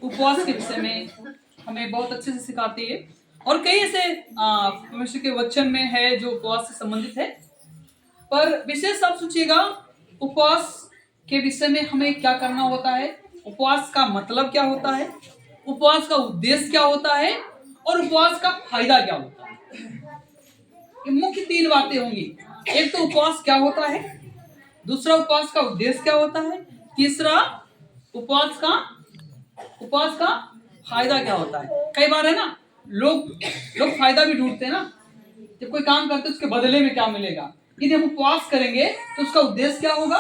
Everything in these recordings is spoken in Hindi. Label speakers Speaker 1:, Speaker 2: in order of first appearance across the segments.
Speaker 1: उपवास के विषय में हमें बहुत अच्छे से सिखाती है और कई ऐसे परमेश्वर के वचन में है जो उपवास से संबंधित है। पर विशेष आप सोचिएगा, उपवास के विषय में हमें क्या करना होता है, उपवास का मतलब क्या होता है, उपवास का उद्देश्य क्या होता है और उपवास का फायदा क्या होता है। ये मुख्य 3 बातें होंगी। एक तो उपवास क्या होता है, दूसरा उपवास का उद्देश्य क्या होता है, तीसरा उपवास का फायदा क्या होता है। कई बार है ना, लोग फायदा भी ढूंढते हैं ना, जब कोई काम करते हैं उसके बदले में क्या मिलेगा। यदि हम उपवास करेंगे तो उसका उद्देश्य क्या होगा,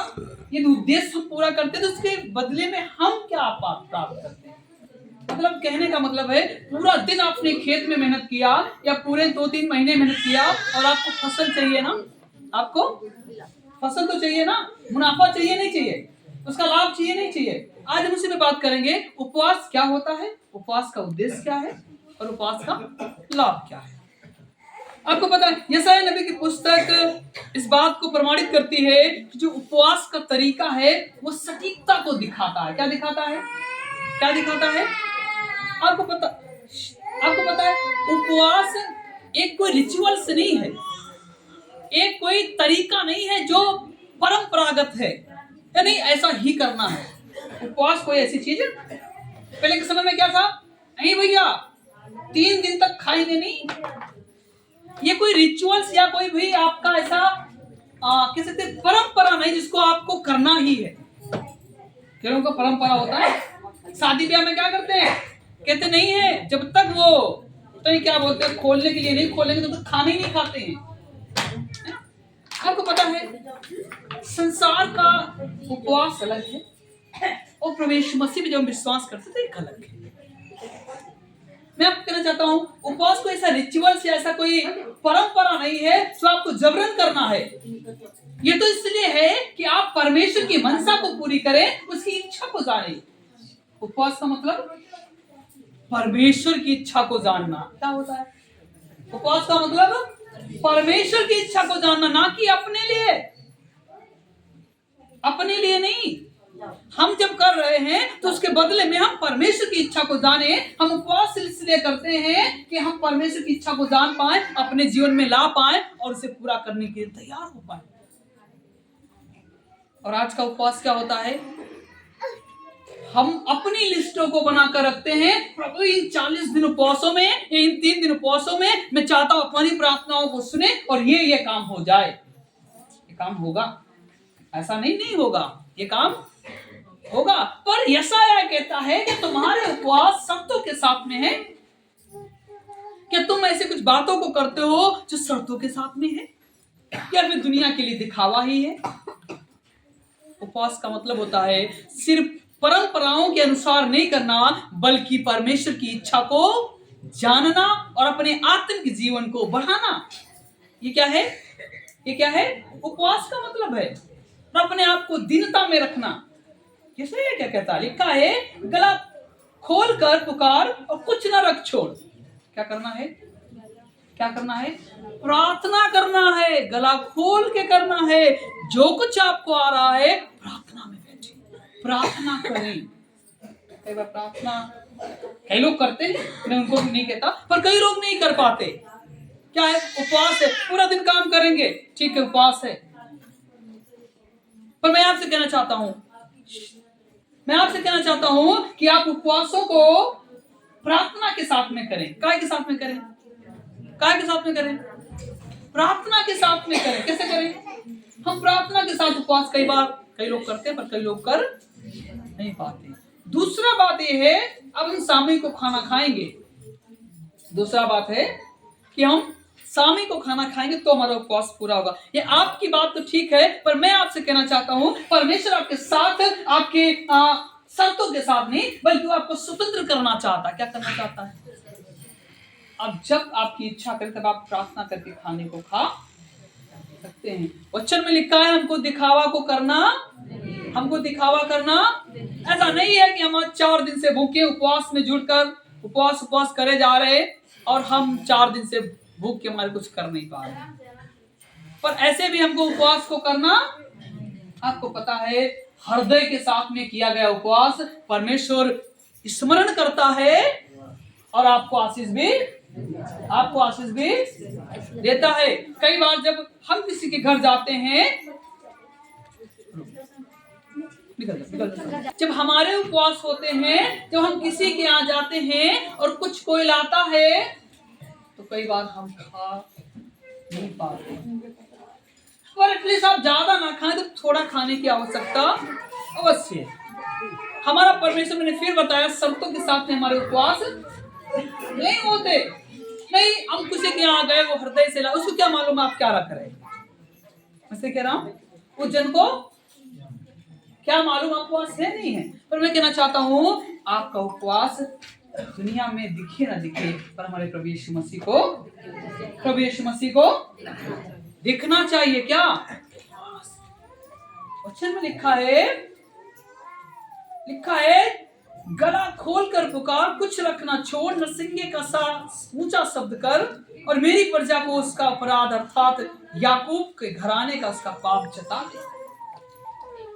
Speaker 1: यदि उद्देश्य हम पूरा करते हैं तो उसके बदले में हम क्या प्राप्त करते हैं। मतलब कहने का मतलब है, पूरा दिन आपने खेत में मेहनत किया या पूरे 2-3 महीने मेहनत किया और आपको फसल चाहिए ना, आपको फसल तो चाहिए ना, मुनाफा चाहिए नहीं चाहिए, उसका लाभ चाहिए नहीं चाहिए। आज हम उसी पे बात करेंगे, उपवास क्या होता है, उपवास का उद्देश्य क्या है और उपवास का लाभ क्या है। आपको पता है, यशायाह नबी की पुस्तक इस बात को प्रमाणित करती है कि जो उपवास का तरीका है वो सटीकता को दिखाता है। क्या दिखाता है, क्या दिखाता है? आपको पता है, उपवास एक कोई रिचुअल्स नहीं है, एक कोई तरीका नहीं है जो परंपरागत है, या नहीं ऐसा ही करना है। उपवास कोई ऐसी चीज, पहले के समय में क्या था, नहीं भैया 3 दिन तक खाएंगे नहीं, ये कोई रिचुअल्स या कोई भी आपका ऐसा कह सकते परंपरा नहीं जिसको आपको करना ही है। क्यों का परंपरा होता है, शादी ब्याह में क्या करते हैं, कहते नहीं है जब तक वो तो क्या बोलते हैं, खोलने के लिए नहीं खोलेंगे तब तक खाने ही नहीं खाते हैं। आपको पता है संसार का उपवास अलग है और प्रवेश मसीह में जब हम विश्वास करते तो एक अलग है। मैं आपको कहना चाहता हूं, उपवास को ऐसा रिचुअल्स या ऐसा कोई परंपरा नहीं है जो आपको जबरन करना है। ये तो इसलिए है कि आप परमेश्वर की मनसा को पूरी करें, उसकी इच्छा को जाने। उपवास का मतलब परमेश्वर की इच्छा को जानना। क्या होता है उपवास का मतलब? परमेश्वर की इच्छा को जानना, ना कि अपने लिए नहीं। हम जब कर रहे हैं तो उसके बदले में हम परमेश्वर की इच्छा को जाने। हम उपवास इसलिए करते हैं कि हम परमेश्वर की इच्छा को जान पाए, अपने जीवन में ला पाए और उसे पूरा करने के लिए तैयार हो पाए। और आज का उपवास क्या होता है, हम अपनी लिस्टों को बनाकर रखते हैं, प्रभु इन 40 दिन उपवासों में, इन 3 दिन उपवासों में मैं चाहता हूं अपनी प्रार्थनाओं को सुने और ये काम हो जाए। ये काम होगा? ऐसा नहीं होगा, ये काम होगा। पर यशायाह कहता है कि तुम्हारे उपवास शर्तों के साथ में है। क्या तुम ऐसे कुछ बातों को करते हो जो शर्तों के साथ में है, या फिर दुनिया के लिए दिखावा ही है? उपवास का मतलब होता है सिर्फ परंपराओं के अनुसार नहीं करना, बल्कि परमेश्वर की इच्छा को जानना और अपने आत्मिक जीवन को बढ़ाना। ये क्या है? ये क्या है? उपवास का मतलब है अपने आप को दीनता में रखना। किसे क्या कहता है, लिखा है गला खोल कर पुकार और कुछ ना रख छोड़। क्या करना है? क्या करना है? प्रार्थना करना है, गला खोल के करना है। जो कुछ आपको आ रहा है प्रार्थना में बैठे, प्रार्थना करें। कई बार प्रार्थना कई लोग करते हैं, मैं उनको भी नहीं कहता, पर कई लोग नहीं कर पाते। क्या है? उपवास है, पूरा दिन काम करेंगे, ठीक है उपवास है। पर मैं आपसे कहना चाहता हूं कि आप उपवासों को प्रार्थना के साथ में करें। काय के साथ में करें? काय के साथ में करें? प्रार्थना के साथ में करें। कैसे करें? हम प्रार्थना के साथ उपवास कई लोग करते हैं, पर कई लोग कर नहीं पाते। दूसरा बात यह है, अब हम सामूहिक को खाना खाएंगे। दूसरा बात है कि हम सामूहिक को खाना खाएंगे तो हमारा उपवास पूरा होगा। ये आपकी बात तो ठीक है, पर मैं आपसे कहना चाहता हूं, परमेश्वर आपके साथ, आपके शर्तों के साथ नहीं, बल्कि वो आपको स्वतंत्र करना चाहता है। क्या करना चाहता है? अब जब आपकी इच्छा करे तब आप प्रार्थना करके खाने को खा सकते हैं। वचन में लिखा है हमको दिखावा करना ऐसा नहीं है कि हम 4 दिन से भूखे उपवास में जुड़कर उपवास करे जा रहे और हम 4 दिन से भूख के मारे कुछ कर नहीं पा रहे। पर ऐसे भी हमको उपवास को करना, आपको पता है हृदय के साथ में किया गया उपवास परमेश्वर स्मरण करता है और आपको आशीष भी देता है। कई बार जब हम किसी के घर जाते हैं, जब हमारे उपवास होते हैं, जब हम किसी के यहाँ जाते हैं और कुछ कोई लाता है, तो कई बार हम खा नहीं पाते। पर एटलीस्ट आप ज्यादा ना खाएं तो थोड़ा खाने की आवश्यकता अवश्य है। हमारा परमेश्वर ने फिर बताया, शर्तों के साथ में हमारे उपवास नहीं होते। नहीं, हम किसी के यहाँ गए, वो हृदय से उसको क्या मालूम आप क्या रख रहे हैं। मैं कह रहा हूँ उस जन को क्या मालूम उपवास है नहीं है। पर मैं कहना चाहता हूँ आपका उपवास दुनिया में दिखे ना दिखे, पर हमारे प्रभु यीशु मसीह को दिखना चाहिए। क्या वचन में लिखा है, गला खोलकर पुकार, कुछ रखना छोड़, नरसिंगे का सा ऊंचा शब्द कर, और मेरी प्रजा को उसका अपराध अर्थात याकूब के घराने का उसका पाप जता दे।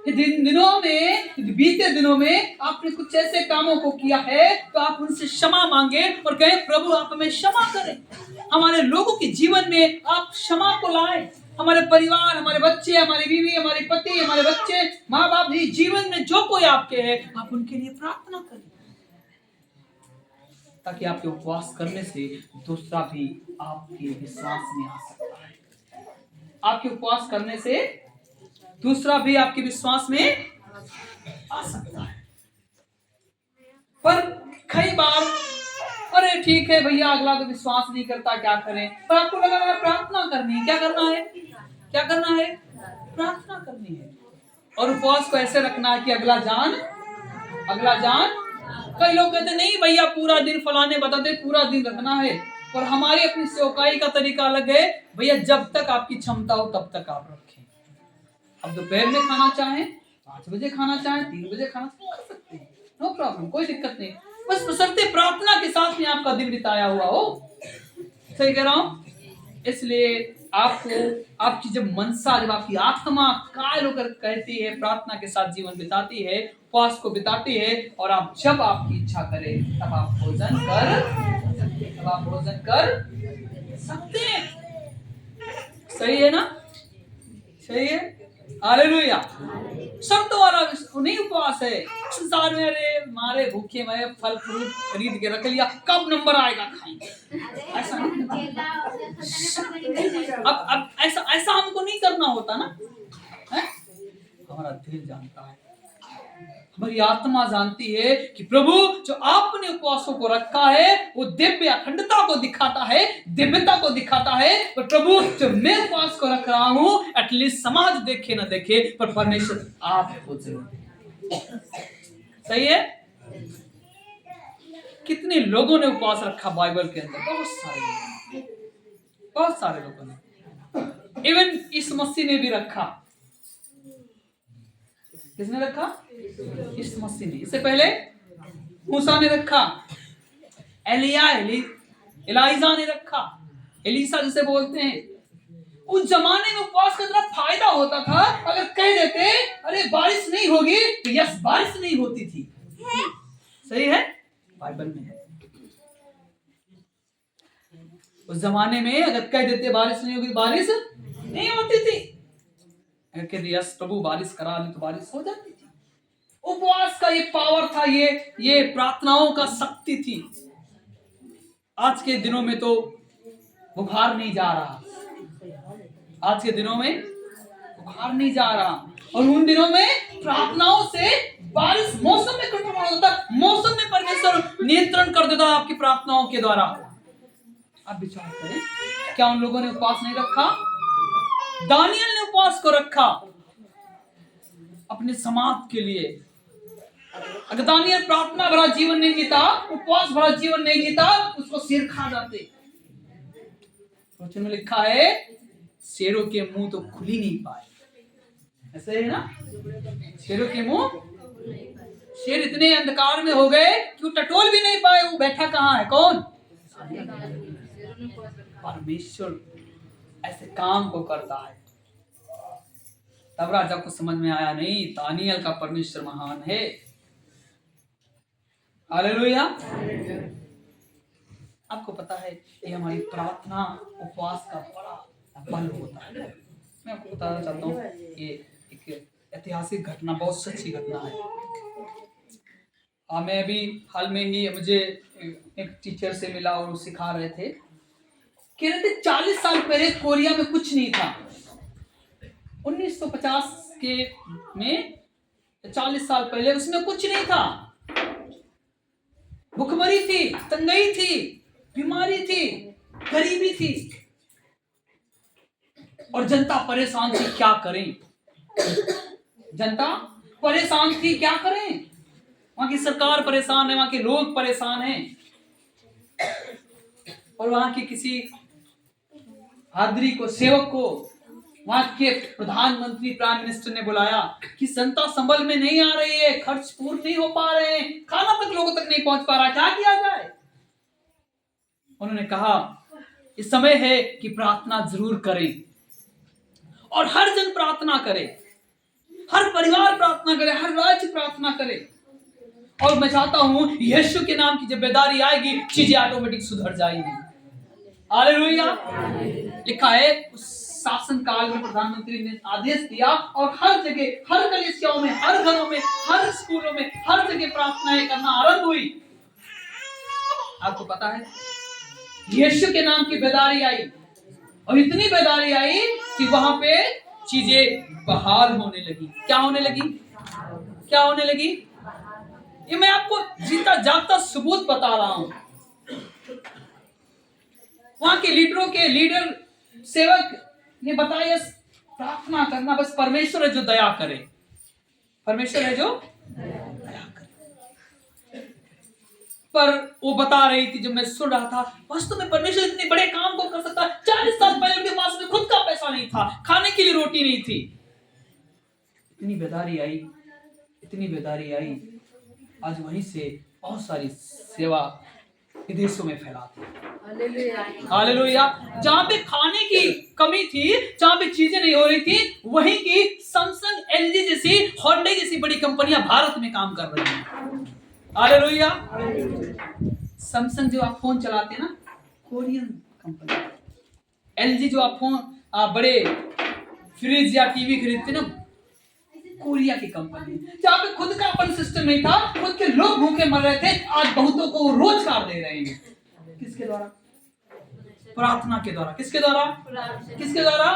Speaker 1: बीते दिनों में आपने कुछ ऐसे कामों को किया है, तो आप उनसे क्षमा मांगे और कहें, प्रभु आप हमें क्षमा करें। हमारे लोगों के जीवन में आप क्षमा को लाए। हमारे परिवार, हमारे बच्चे, हमारी बीवी, हमारे पति, हमारे बच्चे, माँ बाप, जीवन में जो कोई आपके हैं, आप उनके लिए प्रार्थना करें, ताकि आपके उपवास करने से दूसरा भी आपके विश्वास में आ सकता है। आपके उपवास करने से दूसरा भी आपके विश्वास में आ सकता है। पर कई बार, अरे ठीक है भैया, अगला तो विश्वास नहीं करता, क्या करें। पर आपको लगा प्रार्थना करनी है। क्या करना है? प्रार्थना करनी है। और उपवास को ऐसे रखना है कि अगला जान। कई लोग कहते नहीं भैया पूरा दिन, फलाने बताते पूरा दिन रखना है। और हमारी अपनी सेवकाई का तरीका अलग है। भैया जब तक आपकी क्षमता हो तब तक आप रखें। अब दोपहर में खाना चाहें, 5 बजे खाना चाहें, 3 बजे खाना खा सकते हैं, नो प्रॉब्लम, कोई दिक्कत नहीं। बस बशर्ते प्रार्थना के साथ में आपका दिन बिताया हुआ हो। सही कह रहा हूं। इसलिए आपको आपकी जब मनसा, जब आपकी आत्मा कायल होकर कहती है, प्रार्थना के साथ जीवन बिताती है, उपवास को बिताती है, और आप जब आपकी इच्छा करें तब आप भोजन कर सकते हैं। सही है ना? सही है। हालेलुया। शर्तों वाला नहीं उपवास है। संसार में अरे मारे भूखे मैं फल फ्रूट खरीद के रख लिया, कब नंबर आएगा खाएंगे, ऐसा नहीं। अब ऐसा हमको नहीं करना होता ना, है? हमारा दिल जानता है, हमारी आत्मा जानती है कि प्रभु जो आपने उपवासों को रखा है वो दिव्य अखंडता को दिखाता है, दिव्यता को दिखाता है। पर प्रभु जो मैं उपवास को रख रहा हूं, एटलीस्ट समाज देखे ना देखे, पर परमेश्वर आपको जरूर। सही है। कितने लोगों ने उपवास रखा बाइबल के अंदर? बहुत सारे लोगों ने। इवन इस मसीह ने भी रखा। किसने रखा? इस मसीह ने। इससे पहले मूसा ने रखा, एलिजा ने रखा, एलिसा जिसे बोलते हैं। उस जमाने में उपवास का इतना फायदा होता था, अगर कह देते अरे बारिश नहीं होगी, तो यस बारिश नहीं होती थी। सही है, बाइबल में है। उस जमाने में अगर कह देते बारिश नहीं होगी, बारिश नहीं होती थी। यस प्रभु बारिश करा दी तो बारिश हो जाती थी। उपवास का ये पावर था, ये प्रार्थनाओं का शक्ति थी। आज के दिनों में तो बुखार नहीं जा रहा, आज के दिनों में बुखार नहीं जा रहा, और उन दिनों में प्रार्थनाओं से बारिश मौसम में कंट्रोल होता, मौसम में परमेश्वर नियंत्रण कर देता आपकी प्रार्थनाओं के द्वारा। आप विचार करें, क्या उन लोगों ने उपवास नहीं रखा? दानियल ने उपवास को रखा अपने समाज के लिए। अगर दानियल प्रार्थना भरा जीवन नहीं जीता, उपवास भरा जीवन नहीं जीता, उसको शेर खा जाते। वचन में लिखा है शेरों के मुंह तो खुल ही नहीं पाए। ऐसे है ना, शेरों के मुंह, शेर इतने अंधकार में हो गए कि वो टटोल भी नहीं पाए। वो बैठा कहाँ है? कौन? परमेश्वर ऐसे काम को करता है। तब राजा को समझ में आया, नहीं दानियल का परमेश्वर महान है। हालेलुया। आपको पता है ये हमारी प्रार्थना उपवास का बड़ा बल होता है। मैं आपको बताना चाहता हूँ ये एक ऐतिहासिक घटना, बहुत सच्ची घटना है। मैं अभी हाल में ही मुझे एक टीचर से मिला और वो सिखा रहे थे, कह रहे थे 40 साल पहले कोरिया में कुछ नहीं था। 1950 के में 40 साल पहले उसमें कुछ नहीं था। भुखमरी थी, तंगई थी, बीमारी थी, गरीबी थी और जनता परेशान थी। क्या करें? जनता परेशान थी, क्या करें? वहां की सरकार परेशान है, वहां के लोग परेशान हैं और वहां के किसी पादरी को, सेवक को वहां के प्रधानमंत्री, प्राइम मिनिस्टर ने बुलाया कि जनता संबल में नहीं आ रही है, खर्च पूर्ण नहीं हो पा रहे हैं, खाना तक लोगों तक नहीं पहुंच पा रहा, क्या किया जाए? उन्होंने कहा इस समय है कि प्रार्थना जरूर करें और हर जन प्रार्थना करे, हर परिवार प्रार्थना करे, हर राज्य प्रार्थना करे। और मैं चाहता हूं यीशु के नाम की जब बेदारी आएगी चीजें ऑटोमेटिक सुधर जाएंगी। हालेलुया। लिखा है उस शासन काल में प्रधानमंत्री ने आदेश दिया और हर जगह, हर कलीसियाओं में, हर घरों में, हर स्कूलों में, हर जगह प्रार्थनाएं करना आरंभ हुई। आपको पता है यीशु के नाम की बेदारी आई और इतनी बेदारी आई कि वहां पे चीजें बहाल होने लगी। क्या होने लगी? क्या होने लगी? ये मैं आपको जीता जागता सबूत बता रहा हूं। वहां के लीडर सेवक ने बताया प्रार्थना करना, बस परमेश्वर है जो दया करे, परमेश्वर है जो दया करे। पर वो बता रही थी, जब मैं सुन रहा था, वास्तव में परमेश्वर इतने बड़े काम को कर सकता है। 40 साल पहले उनके पास में खुद का पैसा नहीं था, खाने के लिए रोटी नहीं थी। इतनी बेदारी आई, इतनी बेदारी आई, आज वहीं से बहुत सारी सेवा विदेशों में फैलाती है। हालेलुया। जहां पे खाने की कमी थी, जहां पे चीजें नहीं हो रही थी, वहीं की सैमसंग, एलजी जैसी, होंडा जैसी बड़ी कंपनियां भारत में काम कर रही हैं। हालेलुया। सैमसंग जो आप फोन चलाते हैं ना, कोरियन कंपनी। एलजी जो आप फोन, बड़े फ्रिज या टीवी खरीदते ना, कोरिया की कंपनी। जहां पे खुद का अपन सिस्टम नहीं था, खुद के लोग भूखे मर रहे थे, आज बहुतों को रोजगार दे रहे हैं। किसके द्वारा? प्रार्थना के द्वारा। किसके द्वारा? किसके द्वारा?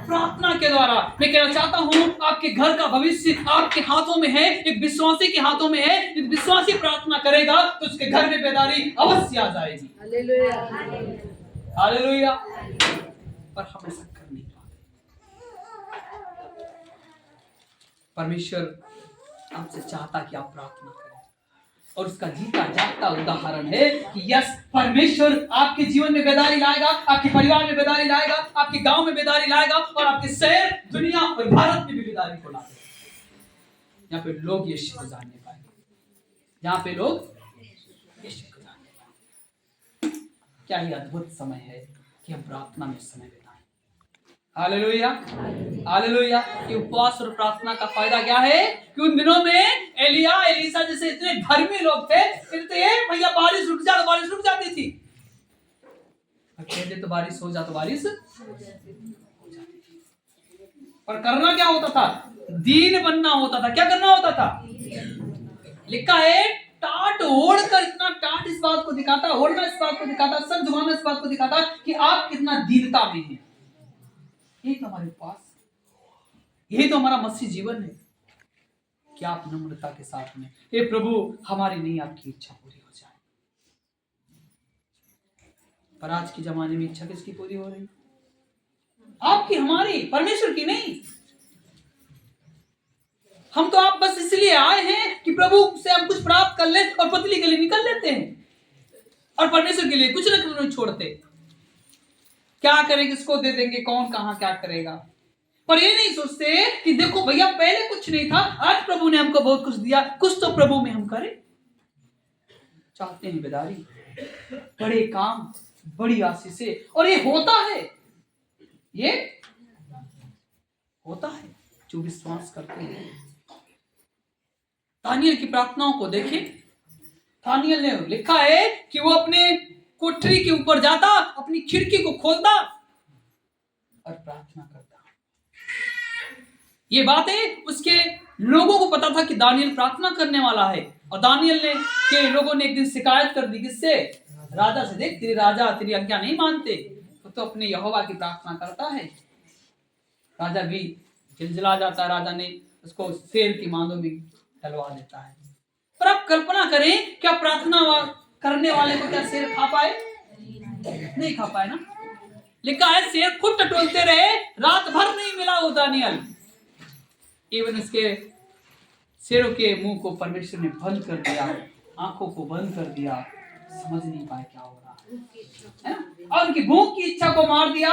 Speaker 1: प्रार्थना के द्वारा। मैं कहना चाहता हूं आपके घर का भविष्य आपके हाथों में है, एक विश्वासी के हाथों में है। एक विश्वासी प्रार्थना करेगा तो उसके घर में बेदारी अवश्य आ जाएगी। हालेलुया। हालेलुया। पर हम ऐसा कर नहीं पाते। परमेश्वर आपसे चाहता कि आप प्रार्थना करें और उसका जीता जागता उदाहरण है कि यस, परमेश्वर आपके जीवन में बेदारी लाएगा, आपके परिवार में बेदारी लाएगा, आपके गांव में बेदारी लाएगा और आपके शहर, दुनिया और भारत में भी बेदारी को लाएगा। यहाँ पे लोग यीशु को जानने पाएंगे, यहाँ पे लोग यीशु को जानने पाएंगे। क्या ही अद्भुत समय है कि हम प्रार्थना में समय बिताएं। हालेलुया। हालेलुया। कि उपवास और प्रार्थना का फायदा क्या है कि उन दिनों में एलिया, एलीसा जैसे इतने धर्मी लोग थे, कहते हैं भैया बारिश रुक जा, तो बारिश रुक जाती थी। कहते तो बारिश हो जा, तो बारिश हो जाती थी। पर करना क्या होता था? दीन बनना होता था। क्या करना होता था? लिखा है टाट ओढ़कर, इतना टाट इस बात को दिखाता, ओढ़ना इस बात को दिखाता, सर झुकाना इस बात को दिखाता कि आप कितना दीनता में हैं। यही तो हमारे पास, यही तो हमारा मसीह जीवन है कि आप नम्रता के साथ में, हे प्रभु हमारी नहीं आपकी इच्छा पूरी हो जाए। पर आज के जमाने में इच्छा किसकी पूरी हो रही? आपकी, हमारी, परमेश्वर की नहीं। हम तो आप बस इसलिए आए हैं कि प्रभु से हम कुछ प्राप्त कर ले और पतली के लिए निकल लेते हैं और परमेश्वर के लिए कुछ न कुछ नहीं छोड़ते। क्या करेंगे, किसको दे देंगे, कौन कहां क्या करेगा। पर ये नहीं सोचते कि देखो भैया पहले कुछ नहीं था, आज प्रभु ने हमको बहुत कुछ दिया, कुछ तो प्रभु में हम करें। चाहते हैं बेदारी, बड़े काम, बड़ी आशीषें, और ये होता है, ये होता है जो विश्वास करते हैं। दानियल की प्रार्थनाओं को देखें, दानियल ने लिखा है कि वो अपने कोठरी के ऊपर जाता, अपनी खिड़की को खोलता और प्रार्थना करता। ये बातें उसके लोगों को पता था कि दानियल प्रार्थना करने वाला है। और दानियल ने के लोगों ने एक दिन शिकायत कर दी, किससे? राजा से। देख, तेरे राजा तेरी आज्ञा नहीं मानते, तो अपने यहोवा की प्रार्थना करता है। राजा भी जिलजिला जाता है, राजा ने उसको शेर की मांदों में डलवा देता है। पर आप कल्पना करें, क्या प्रार्थना करने वाले को क्या शेर खा पाए? नहीं खा पाए ना। लिखा है शेर खुद टटोलते रहे, रात भर नहीं मिला वो दानियल। इवन इसके शेरों के मुंह को परमेश्वर ने बंद कर दिया, आंखों को बंद कर दिया, समझ नहीं पाए क्या हो रहा है ना। और उनकी भूख की इच्छा को मार दिया।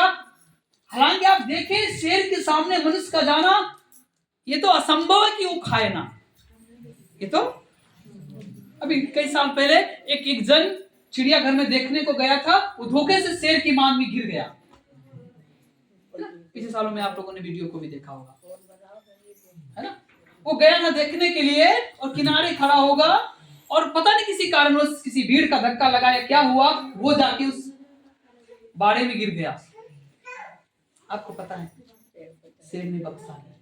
Speaker 1: हालांकि आप देखें, शेर के सामने मनुष्य का जाना ये तो असंभव है कि वो खाए ना। ये तो अभी कई साल पहले एक जन चिड़ियाघर में देखने को गया था, वो धोखे से शेर की मांग में गिर गया। पिछले सालों में आप लोगों ने वीडियो को भी देखा होगा, है ना। वो गया था देखने के लिए और किनारे खड़ा होगा, और पता नहीं किसी कारणवश किसी भीड़ का धक्का लगाया, क्या हुआ, वो जाके उस बाड़े में गिर गया। आपको पता है शेर ने बख्शा लिया,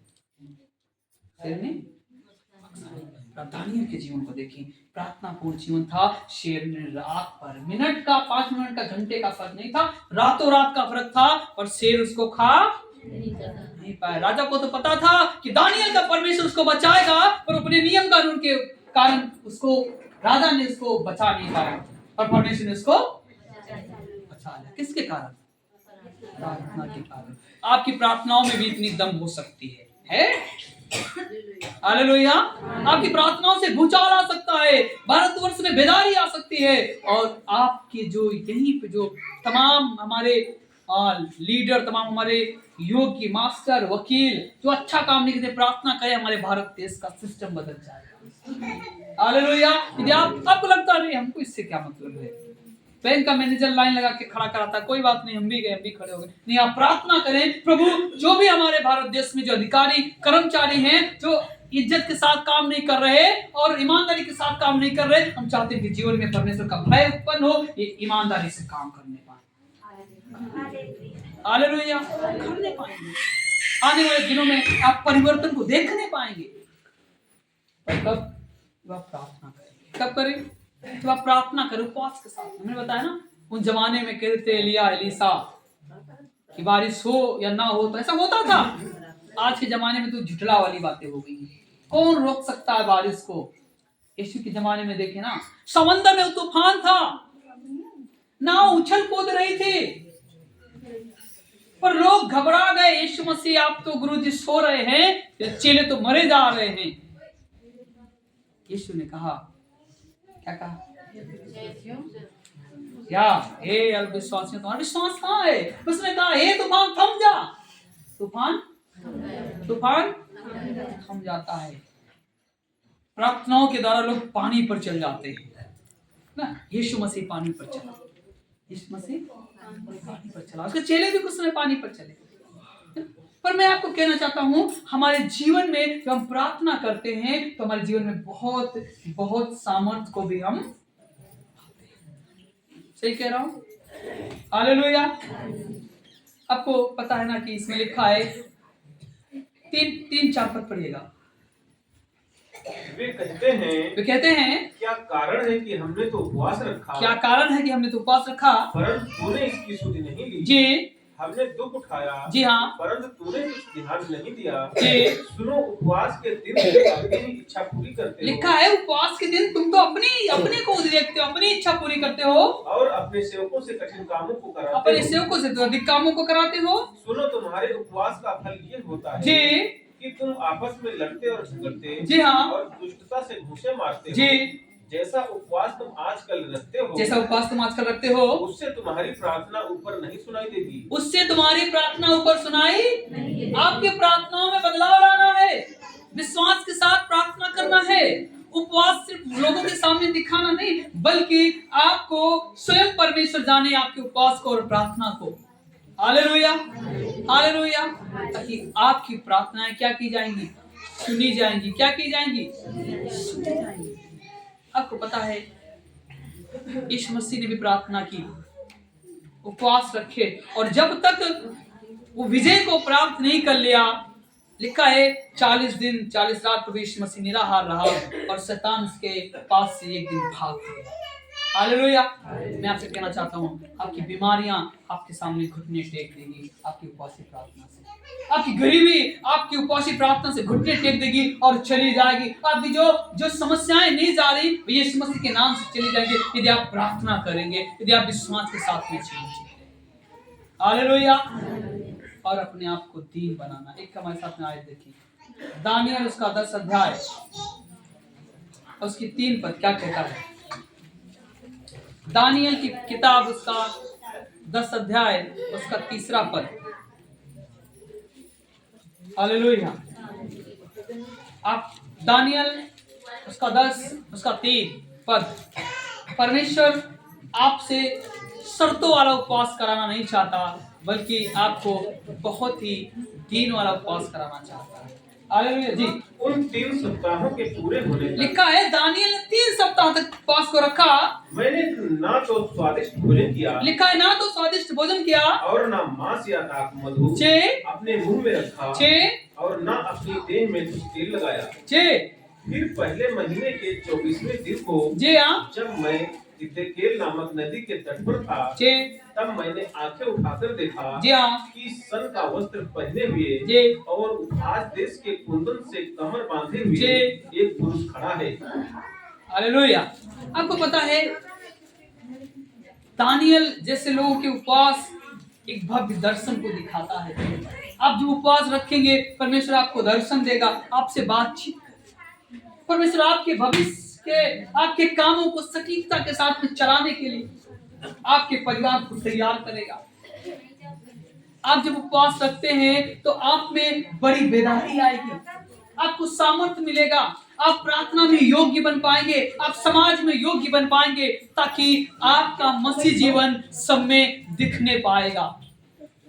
Speaker 1: शेर ने बख्शा लिया। दानियल के जीवन को देखिए, प्रार्थनापूर्ण जीवन था। शेर ने रात पर, मिनट का, 5 मिनट का, घंटे का फर्क नहीं था, रातों रात का फर्क था, और शेर उसको खा नहीं पाया। राजा को तो पता था कि दानियल का परमेश्वर उसको बचाएगा, पर अपने नियम कानून के कारण उसको, राजा ने उसको बचा नहीं पाया, और परमेश्वर ने उसको बचा लिया। किसके कारण? प्रार्थना के कारण। आपकी प्रार्थनाओं में भी इतनी दम हो सकती है? हालेलुया। आपकी प्रार्थनाओं से भूचाल आ सकता है, भारतवर्ष में बेदारी आ सकती है, और आपके जो यहीं पे जो तमाम हमारे लीडर, तमाम हमारे योगी, मास्टर, वकील जो अच्छा काम नहीं करते, प्रार्थना करें, हमारे भारत देश का सिस्टम बदल जाएगा। हालेलुया। यदि आपको लगता नहीं हमको इससे क्या मतलब है, बैंक का मैनेजर लाइन लगा के खड़ा कराता, कोई बात नहीं, हम भी गए, हम भी खड़े हो गए, नहीं, आप प्रार्थना करें, प्रभु जो भी हमारे भारत देश में जो अधिकारी, कर्मचारी हैं, जो इज्जत के साथ काम नहीं कर रहे और ईमानदारी के साथ काम नहीं कर रहे, हम चाहते हैं कि जीवन में परमेश्वर का भय उत्पन्न हो, ये ईमानदारी से काम करने पाए। हालेलुया। करने पाएंगे, आने वाले दिनों में आप परिवर्तन को देखने पाएंगे। कब आप प्रार्थना करेंगे? कब करें? तो आप प्रार्थना करो उपवास के साथ। मैंने बताया ना, उन जमाने में कहते थे एलिया, एलीसा कि बारिश हो या ना हो, तो ऐसा होता था। आज के जमाने में तो झुठला वाली बातें हो गई। कौन रोक सकता है बारिश को? यीशु के जमाने में देखे ना, समंदर में तूफान था, नाव उछल कूद रही थी, पर लोग घबरा गए। यीशु मसीह, आप तो गुरुजी सो रहे हैं, चेले तो मरे जा रहे हैं। यीशु ने कहा, क्या कहा? क्या? हे अल्पविश्वासियों, तुम्हारा विश्वास कहाँ है? उसने कहा, हे तूफान थम जा। तूफान थम जाता है। प्रार्थनाओं के द्वारा लोग पानी पर चल जाते हैं ना। यीशु मसीह पानी पर चला, यीशु मसीह पानी पर चला, उसके चेले भी कुछ समय पानी पर चले। पर मैं आपको कहना चाहता हूं, हमारे जीवन में जब हम प्रार्थना करते हैं तो हमारे जीवन में बहुत बहुत सामर्थ को भी हम पाते हैं। सही कह रहा हूं? हालेलुया। आपको पता है ना कि इसमें लिखा है, 3-4 पद पढ़िएगा।
Speaker 2: वे कहते हैं क्या कारण है कि हमने तो उपवास रखा,
Speaker 1: क्या कारण है कि हमने तो उपवास रखा,
Speaker 2: परंतु तूने इसकी सुधि नहीं ली।
Speaker 1: जी,
Speaker 2: हमने दुख उठाया,
Speaker 1: जी हाँ,
Speaker 2: परंतु तूने कुछ ध्यान नहीं दिया।
Speaker 1: जी।
Speaker 2: सुनो, उपवास के दिन अपनी इच्छा पूरी करते हो।
Speaker 1: लिखा है उपवास के दिन तुम तो अपने को देखते हो, अपनी इच्छा पूरी करते हो,
Speaker 2: और अपने सेवकों से कठिन कामों को कराते हो।
Speaker 1: अपने सेवकों से तो अधिक कामों को कराते हो।
Speaker 2: सुनो, तुम्हारे उपवास का फल ये होता है
Speaker 1: जी,
Speaker 2: कि तुम आपस में लड़ते और झगड़ते,
Speaker 1: जी हाँ,
Speaker 2: और दुष्टता से घूंसे मारते हो।
Speaker 1: जी।
Speaker 2: जैसा उपवास तुम आजकल रखते हो,
Speaker 1: जैसा उपवास तुम आजकल रखते हो,
Speaker 2: उससे तुम्हारी प्रार्थना ऊपर नहीं सुनाई देगी।
Speaker 1: उससे तुम्हारी प्रार्थना ऊपर सुनाई नहीं। आपके प्रार्थनाओं में बदलाव लाना है, विश्वास के साथ प्रार्थना करना है। उपवास सिर्फ लोगों के सामने दिखाना नहीं, बल्कि आपको स्वयं परमेश्वर जाने आपके उपवास को और प्रार्थना को। Hallelujah, hallelujah. ताकि आपकी प्रार्थनाएं क्या की जाएंगी? सुनी जाएंगी। क्या की जाएंगी? सुनी जाएंगी। आपको पता है यीशु मसीह ने भी प्रार्थना की, उपवास रखे, और जब तक वो विजय को प्राप्त नहीं कर लिया, लिखा है 40 दिन 40 रात प्रभु यीशु मसीह निराहार रहा और शैतान उसके पास से एक दिन भाग गया। हालेलुया। मैं आपसे कहना चाहता हूँ, आपकी बीमारियां आपके सामने घुटने टेक देगी आपकी उपवासी प्रार्थना से। आपकी गरीबी आपकी उपवासी प्रार्थना से घुटने टेक देगी और चली जाएगी। आपकी जो समस्याएं नहीं जा रही, यीशु मसीह के नाम से चली जाएंगी, यदि आप प्रार्थना करेंगे, यदि आप विश्वास के साथ में चलेंगे। हालेलुया। और अपने आप को दीन बनाना। एक हमारे साथ में आयत देखिए, दानियल उसका 10 अध्याय उसकी 3 पद क्या कहता है। दानियल की किताब उसका 10 अध्याय उसका 3 पद। हालेलुया। आप दानियल उसका 10 उसका 3 पद। परमेश्वर आपसे शर्तों वाला उपवास कराना नहीं चाहता, बल्कि आपको बहुत ही दीन वाला उपवास कराना चाहता है। हालेलुया जी।
Speaker 2: उन 3 सप्ताहों के पूरे होने तक,
Speaker 1: लिखा है दानियल ने 3 सप्ताह तक उपवास को रखा।
Speaker 2: मैंने ना तो स्वादिष्ट भोजन किया,
Speaker 1: लिखा है ना तो स्वादिष्ट भोजन किया,
Speaker 2: और ना मांस या दाख मधु अपने मुंह में रखा, और ना अपनी देह में कुछ तेल लगाया। फिर पहले महीने के 24वें दिन को, जब मैं इत्तेकेल नामक नदी के तट पर था, तब मैंने आंखें उठाकर देखा कि सन का वस्त्र पहने हुए और उपहास देश के कुंदन से कमर बांधे हुए एक पुरुष खड़ा है।
Speaker 1: हालेलुया। आपको पता है, दानियल जैसे लोगों के उपवास एक भव्य दर्शन को दिखाता है। आप जो उपवास रखेंगे, परमेश्वर आपको दर्शन देगा, आपसे बातचीत, परमेश्वर आपके भविष्य के आपके कामों को सटीकता के साथ में चलाने के लिए आपके परिवार को तैयार करेगा। आप जब उपवास रखते हैं तो आप में बड़ी बेदारी आएगी, आपको सामर्थ्य मिलेगा, आप प्रार्थना में योग्य बन पाएंगे, आप समाज में योग्य बन पाएंगे, ताकि आपका मसीह जीवन सब में दिखने पाएगा।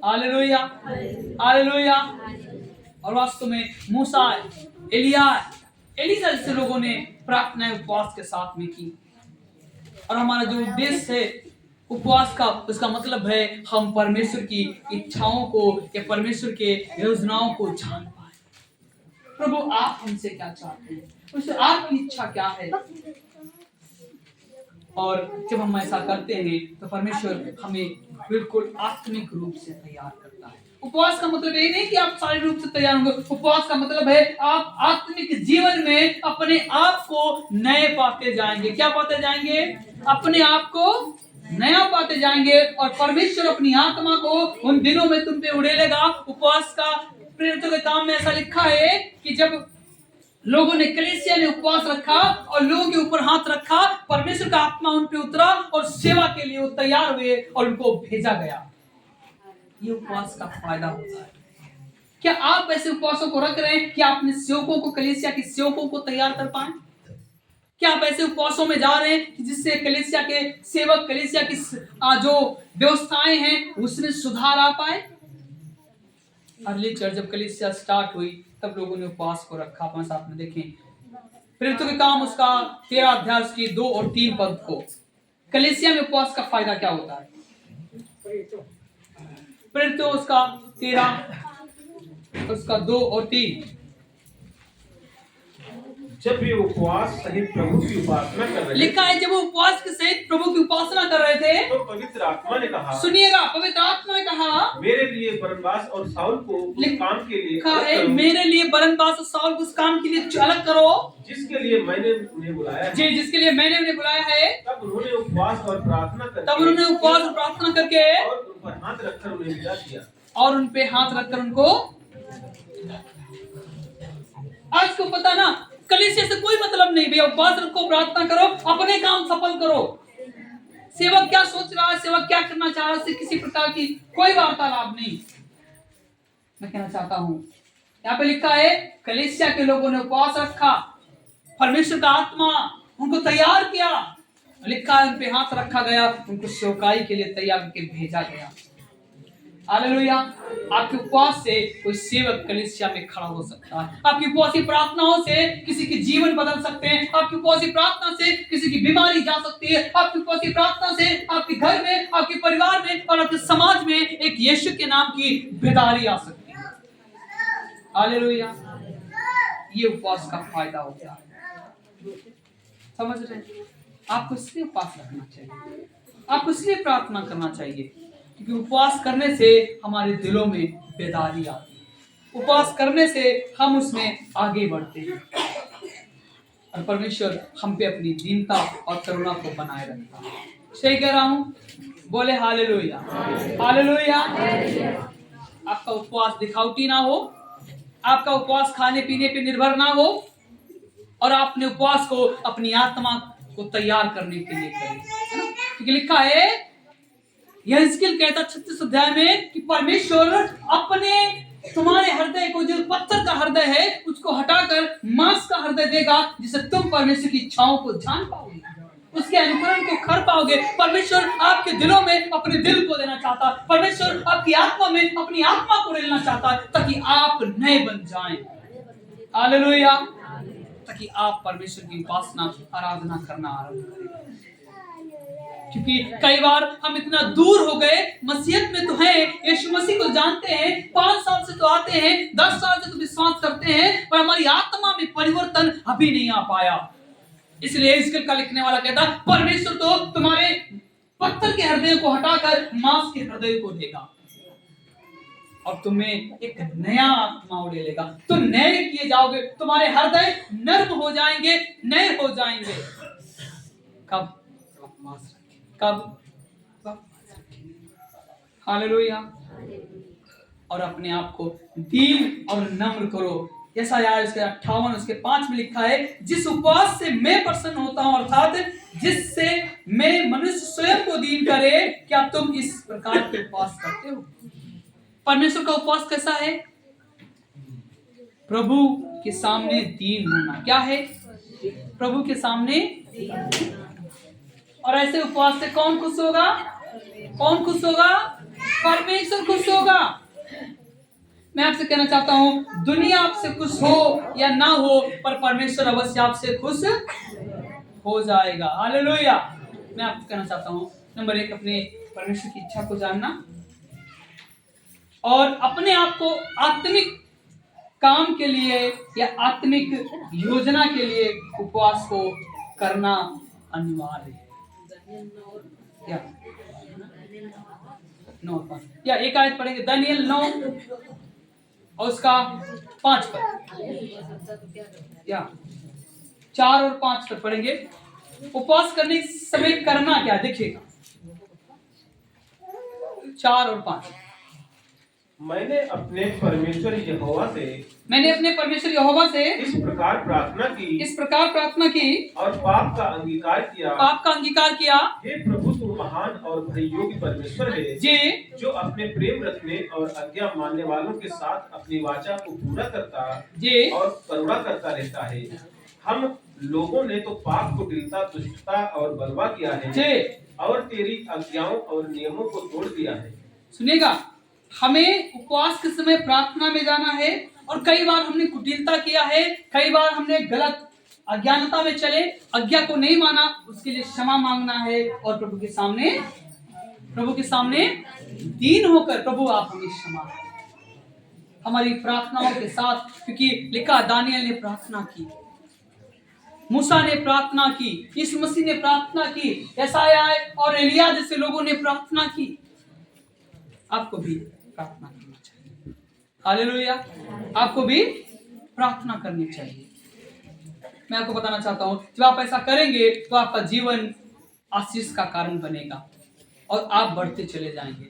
Speaker 1: Hallelujah, hallelujah. और वास्तव में मूसा, एलिया, एलिसा जैसे लोगों ने प्रार्थना उपवास के साथ में की। और हमारा जो उद्देश्य है उपवास का, उसका मतलब है हम परमेश्वर की इच्छाओं को या परमेश्वर के योजनाओं को जान पाए। प्रभु आप हमसे क्या चाहते हैं, उससे आपकी इच्छा क्या है। और जब हम ऐसा करते हैं तो परमेश्वर हमें बिल्कुल आत्मिक रूप से तैयार करता है। उपवास का मतलब ये नहीं कि आप शारीरिक रूप से तैयार होंगे, उपवास का मतलब है आप आत्मिक जीवन में अपने आप को नए पाते जाएंगे। क्या पाते जाएंगे? अपने आप को नया पाते जाएंगे, और परमेश्वर अपनी आत्मा को उन दिनों में तुम पे उड़ेलेगा। उपवास का प्रेरितों के काम में ऐसा लिखा है कि जब लोगों ने, कलीसिया ने उपवास रखा और लोगों के ऊपर हाथ रखा, परमेश्वर का आत्मा उन पे उतरा और सेवा के लिए वो तैयार हुए और उनको भेजा गया। ये उपवास का फायदा होता है। क्या आप ऐसे उपवासों को रख रहे हैं कि आप अपने सेवकों को, कलीसिया के सेवकों को तैयार कर पाए? क्या आप ऐसे उपवासों में जा रहे हैं जिससे कलीसिया के सेवक, कलीसिया की जो व्यवस्थाएं हैं उसमें सुधार आ पाए? अर्ली चर्च जब कलीसिया स्टार्ट हुई तब लोगों ने उपवास को रखा। अपने साथ में देखें प्रेरितों के काम उसका 13 अध्याय की 2 और 3 पद को। कलीसिया में उपवास का फायदा क्या होता है? प्रेरितों उसका 13 उसका 2 और 3।
Speaker 2: जब भी उपवास सहित प्रभु की उपासना कर रहे थे,
Speaker 1: लिखा है जब वो उपवास के सहित प्रभु की उपासना कर रहे थे
Speaker 2: तो पवित्र आत्मा ने कहा,
Speaker 1: सुनिएगा, पवित्र आत्मा ने कहा,
Speaker 2: मेरे लिए बरनबास और शाऊल को उस काम के लिए
Speaker 1: लिखा है, मेरे लिए बरनबास और शाऊल को उस काम के लिए अलग करो
Speaker 2: जिसके लिए मैंने उन्हें बुलाया है।
Speaker 1: जी, जिसके लिए मैंने उन्हें बुलाया है।
Speaker 2: तब उन्होंने उपवास और प्रार्थना करके
Speaker 1: और
Speaker 2: उन पर हाथ रखकर उन्हें विदा किया।
Speaker 1: और उन पे हाथ रखकर उनको। आज को पता ना, कलीसिया से कोई मतलब नहीं भैया। उपवास रखो, प्रार्थना करो, अपने काम सफल करो। सेवक क्या सोच रहा है, सेवक क्या करना चाह रहा है, किसी प्रकार की कोई वार्तालाप नहीं। मैं कहना चाहता हूं, यहाँ पे लिखा है कलीसिया के लोगों ने उपवास रखा, परमेश्वर का आत्मा उनको तैयार किया। लिखा है उन पे हाथ रखा गया, उनको सेवकाई के लिए तैयार करके भेजा गया। हालेलुया। आपके उपवास से कोई सेवक कलीसिया में खड़ा हो सकता है। आपकी उपवासी प्रार्थनाओं से किसी के जीवन बदल सकते हैं। आपकी उपवासी प्रार्थना से किसी की बीमारी जा सकती है। आपकी उपवासी प्रार्थना से आपके घर में, आपके परिवार में और आपके समाज में एक यीशु के नाम की बेदारी आ सकती है। हालेलुया। ये उपवास का फायदा होता है। समझ रहे हैं? आपको इसलिए उपवास रखना चाहिए, आपको इसलिए प्रार्थना करना चाहिए क्योंकि उपवास करने से हमारे दिलों में बेदारी आती है। उपवास करने से हम उसमें आगे बढ़ते हैं और परमेश्वर हम पे अपनी दीनता और करुणा को बनाए रखता है। सही कह रहा हूं? बोले हालेलुया, हालेलुया। आपका उपवास दिखावटी ना हो, आपका उपवास खाने पीने पे निर्भर ना हो और आपने उपवास को अपनी आत्मा को तैयार करने के लिए करें, है ना? क्योंकि लिखा है, यह हिजकिय्याह कहता 36 अध्याय में कि परमेश्वर अपने तुम्हारे हृदय को, जो पत्थर का हृदय है, उसको हटाकर मांस का हृदय देगा, जिससे तुम परमेश्वर की इच्छाओं को जान पाओगे, उसके अनुकरण को कर पाओगे। परमेश्वर आपके दिलों में अपने दिल को देना चाहता है। परमेश्वर आपकी आत्मा में अपनी आत्मा को डालना चाहता है ताकि आप नए बन जाएं। हालेलुया। ताकि आप परमेश्वर की उपासना, आराधना करना आरंभ करें। क्योंकि कई बार हम इतना दूर हो गए, मसीहत में तो हैं, यीशु मसीह को जानते हैं, 5 साल से तो आते हैं, 10 साल से तो विश्वास करते हैं, पर हमारी आत्मा में परिवर्तन अभी नहीं आ पाया। इसलिए हिजकिय्याह का लिखने वाला कहता, परमेश्वर तो तुम्हारे पत्थर के हृदय को हटाकर मांस के हृदय को देगा और तुम्हें एक नया आत्मा उड़ेलेगा। तुम नए किए जाओगे, तुम्हारे हृदय नर्म हो जाएंगे, नए हो जाएंगे। कब? कब? हालेलुया। और अपने आप को दीन और नम्र करो। यशायाह उसके 58 उसके 5 में लिखा है, जिस उपवास से मैं प्रसन्न होता हूं, अर्थात जिससे मैं मनुष्य स्वयं को दीन करे, क्या तुम इस प्रकार के उपवास करते हो? परमेश्वर का उपवास कैसा है? प्रभु के सामने दीन होना। क्या है? प्रभु के सामने। और ऐसे उपवास से कौन खुश होगा? कौन खुश होगा? परमेश्वर खुश होगा। मैं आपसे कहना चाहता हूं, दुनिया आपसे खुश हो या ना हो, पर परमेश्वर अवश्य आपसे खुश हो जाएगा। हालेलुया। मैं आपसे कहना चाहता हूं, नंबर 1, अपने परमेश्वर की इच्छा को जानना और अपने आप को आत्मिक काम के लिए या आत्मिक योजना के लिए उपवास को करना अनिवार्य है। या एक आयत पढ़ेंगे, दानियल 9 और उसका 5 पर, या 4 और 5 पर पढ़ेंगे। उपवास करने के समय करना क्या, देखिएगा 4 और 5।
Speaker 2: मैंने अपने परमेश्वर यहोवा से इस प्रकार प्रार्थना की और पाप का अंगीकार किया। हे प्रभु, तू महान और भययोग्य परमेश्वर है जी, जो अपने प्रेम रखने और आज्ञा मानने वालों के साथ अपनी वाचा को पूरा करता जी और करुणा करता रहता है। हम लोगों ने तो पाप को गिरता, दुष्टता और बलवा किया है जी, और तेरी आज्ञाओं और नियमों को तोड़ दिया है।
Speaker 1: सुनिएगा, हमें उपवास के समय प्रार्थना में जाना है और कई बार हमने कुटिलता किया है, कई बार हमने गलत अज्ञानता में चले, आज्ञा को नहीं माना, उसके लिए क्षमा मांगना है और प्रभु के सामने दीन होकर, प्रभु आप हमें क्षमा करें हमारी प्रार्थनाओं के साथ। क्योंकि लिखा, दानियल ने प्रार्थना की, मूसा ने प्रार्थना की, यीशु मसीह ने प्रार्थना की, यशायाह और एलिया जैसे लोगों ने प्रार्थना की। आपको भी प्रार्थना करना चाहिए। हालेलुया। आपको भी प्रार्थना करनी चाहिए। मैं आपको बताना चाहता हूं, जब आप ऐसा करेंगे तो आपका जीवन आशीष का कारण बनेगा और आप बढ़ते चले जाएंगे।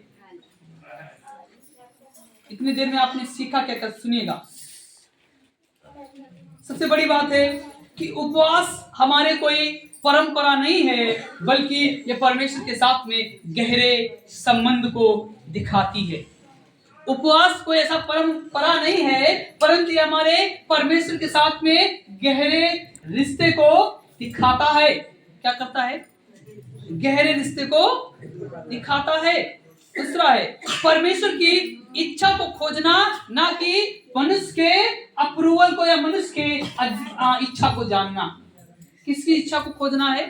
Speaker 1: इतनी देर में आपने सीखा क्या? कर सुनिएगा, सबसे बड़ी बात है कि उपवास हमारे कोई परंपरा नहीं है, बल्कि ये परमेश्वर के साथ में गहरे संबंध को दिखाती है। उपवास कोई ऐसा परंपरा नहीं है, परंतु ये हमारे परमेश्वर के साथ में गहरे रिश्ते को दिखाता है। क्या करता है? गहरे रिश्ते को दिखाता है। दूसरा है परमेश्वर की इच्छा को खोजना, ना कि मनुष्य के अप्रूवल को या मनुष्य के इच्छा को जानना। किसकी इच्छा को खोजना है?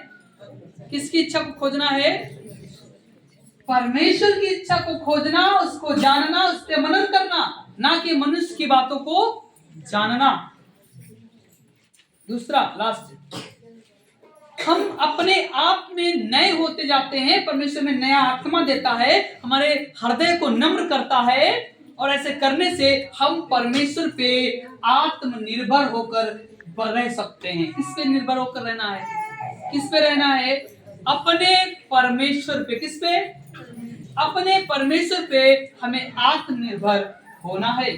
Speaker 1: किसकी इच्छा को खोजना है? परमेश्वर की इच्छा को खोजना, उसको जानना, उस पर मनन करना, ना कि मनुष्य की बातों को जानना। दूसरा लास्ट, हम अपने आप में नए होते जाते हैं। परमेश्वर में नया आत्मा देता है, हमारे हृदय को नम्र करता है, और ऐसे करने से हम परमेश्वर पे आत्मनिर्भर होकर रह सकते हैं। किस पे निर्भर होकर रहना है? किस पे रहना है? अपने परमेश्वर पे। किस पे? अपने परमेश्वर पे हमें आत्मनिर्भर होना है,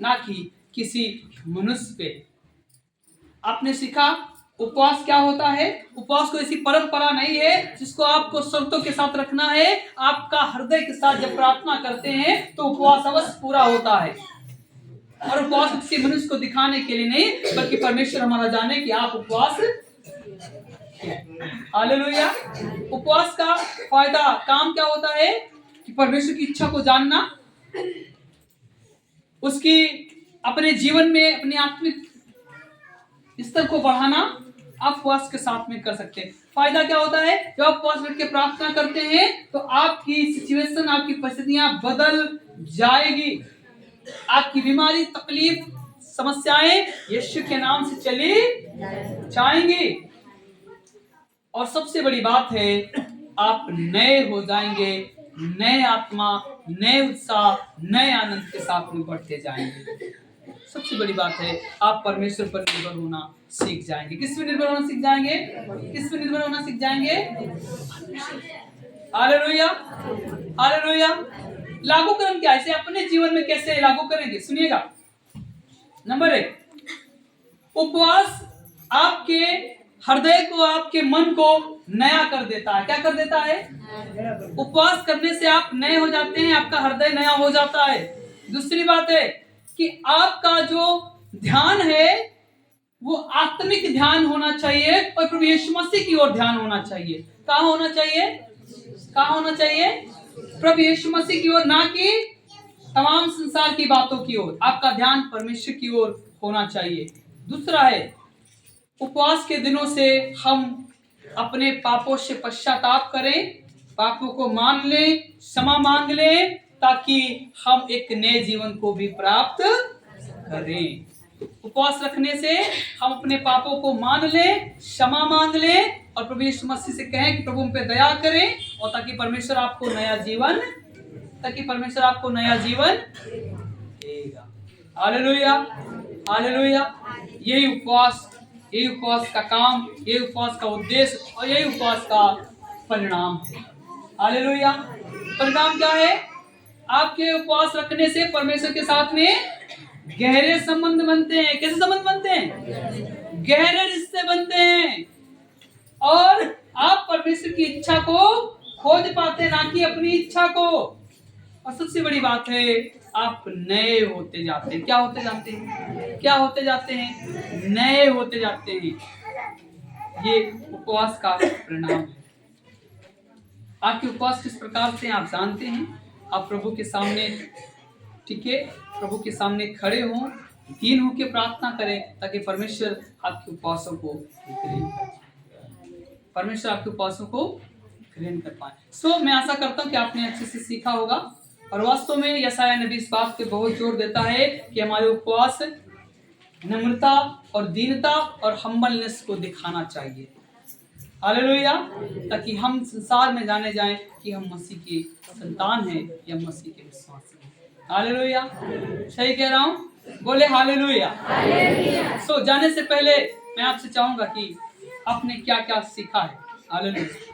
Speaker 1: ना कि किसी मनुष्य पे। आपने सीखा उपवास क्या होता है? उपवास कोई ऐसी परंपरा नहीं है जिसको आपको शर्तों के साथ रखना है। आपका हृदय के साथ जब प्रार्थना करते हैं तो उपवास अवश्य पूरा होता है, और उपवास किसी मनुष्य को दिखाने के लिए नहीं, बल्कि परमेश्वर हमारा जाने कि आप उपवास। हालेलुया। उपवास का फायदा, काम क्या होता है? कि परमेश्वर की इच्छा को जानना, उसकी अपने जीवन में अपनी आत्मिक स्तर को बढ़ाना आप उपवास के साथ में कर सकते हैं। फायदा क्या होता है? जब आप उपवास करके प्रार्थना करते हैं तो आपकी सिचुएशन, आपकी परिस्थितियां बदल जाएगी। आपकी बीमारी, तकलीफ, समस्याएं यीशु के नाम से चली जाएंगी। और सबसे बड़ी बात है, आप नए हो जाएंगे, नए आत्मा, नए उत्साह, नए आनंद के साथ में बढ़ते जाएंगे। सबसे बड़ी बात है, आप परमेश्वर पर निर्भर होना सीख जाएंगे। किस पे निर्भर होना सीख जाएंगे? किस पे निर्भर होना सीख जाएंगे? Hallelujah, hallelujah. लागूकरण क्या है? इसे अपने जीवन में कैसे लागू करेंगे? सुनिएगा। नंबर 1, उपवास आपके हृदय को, आपके मन को नया कर देता है। क्या कर देता है? उपवास करने से आप नए हो जाते हैं, आपका हृदय नया हो जाता है। दूसरी बात है कि आपका जो ध्यान है वो आत्मिक ध्यान होना चाहिए, और प्रभु यीशु मसीह की ओर ध्यान होना चाहिए। कहाँ होना चाहिए? कहाँ होना चाहिए? प्रभु यीशु मसीह की ओर, ना कि तमाम संसार की बातों की ओर। आपका ध्यान परमेश्वर की ओर होना चाहिए। दूसरा है, उपवास के दिनों से हम अपने पापों से पश्चाताप करें, पापों को मान लें, क्षमा मांग लें, ताकि हम एक नए जीवन को भी प्राप्त करें। उपवास रखने से हम अपने पापों को मान लें, क्षमा मांग लें, और प्रभु यीशु मसीह से कहें कि प्रभु हम पे दया करें, और ताकि परमेश्वर आपको नया जीवन देगा। Hallelujah, hallelujah. यही उपवास का काम, यही उपवास का उद्देश्य, और यही उपवास का परिणाम है। हालेलुया। परिणाम क्या है? आपके उपवास रखने से परमेश्वर के साथ में गहरे संबंध बनते हैं। कैसे संबंध बनते हैं? गहरे रिश्ते बनते हैं, और आप परमेश्वर की इच्छा को खोज पाते हैं, ना कि अपनी इच्छा को। और सबसे बड़ी बात है, आप नए होते जाते हैं। क्या होते जाते हैं? क्या होते जाते हैं? नए होते जाते हैं। ये उपवास का परिणाम है। आपके उपवास किस प्रकार से आप जानते हैं? आप प्रभु के सामने, ठीक है, प्रभु के सामने खड़े हों, दीन होकर प्रार्थना करें, ताकि परमेश्वर आपके उपवासों को ग्रहण कर पाए। परमेश्वर आपके उपवासों को ग्रहण कर पाए। सो मैं आशा करता हूँ कि आपने अच्छे से सीखा होगा। और वास्तव में यशायाह नबी इस बात पे बहुत जोर देता है कि हमारे उपवास नम्रता और दीनता और हम्बलनेस को दिखाना चाहिए। हालेलुया। ताकि हम संसार में जाने जाएं कि हम मसीह के संतान हैं या मसीह के विश्वासी हैं। हालेलुया। सही कह रहा हूँ? बोले हालेलुया। सो जाने से पहले मैं आपसे चाहूंगा कि आपने क्या क्या सीखा है। हालेलुया।